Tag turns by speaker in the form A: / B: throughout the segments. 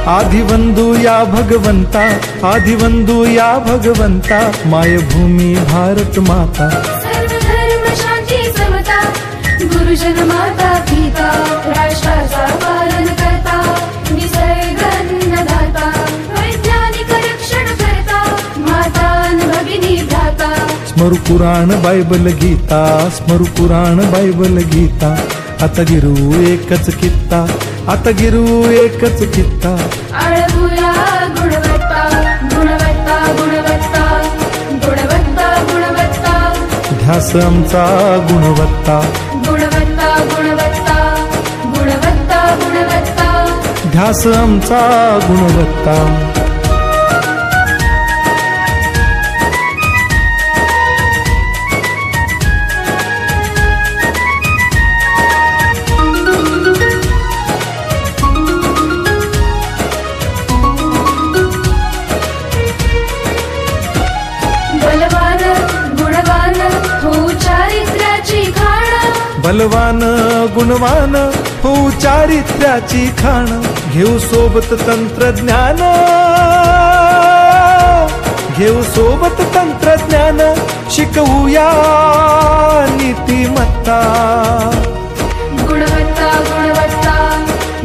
A: आदिवंदू या भगवंता, आदिवंदू या भगवंता, मायभूमी भारत माता।
B: सर्व धर्म शांती समता, गुरुजन माता पिता, राष्ट्राचा पालन करता, निसर्ग अन्नदाता, वैज्ञानिक रक्षण करता, माता भगिनी भ्राता।
A: स्मरू पुराण बायबल गीता, स्मरू पुराण बायबल गीता, आता गिरू एकच कित्ता, आता गिरू एकच कित्ता।
B: आळवूया गुणवत्ता, गुणवत्ता, गुणवत्ता, गुणवत्ता, गुणवत्ता,
A: ध्यास आमचा गुणवत्ता,
B: गुणवत्ता, गुणवत्ता, गुणवत्ता, गुणवत्ता,
A: ध्यास आमचा गुणवत्ता।
B: बलवान गुणवान हो चारित्र्याची खाण,
A: बलवान गुणवान हो चारित्र्याची खाण, घेऊ सोबत तंत्रज्ञान, घेऊ सोबत तंत्रज्ञान, शिकवूया नीतिमत्ता।
B: गुणवत्ता, गुणवत्ता,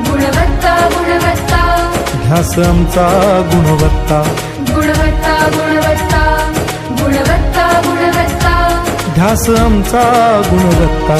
B: गुणवत्ता, गुणवत्ता,
A: ध्यास आमचा गुणवत्ता,
B: गुणवत्ता, गुणवत्ता, गुणवत्ता, गुणवत्ता,
A: ध्यास आमचा गुणवत्ता।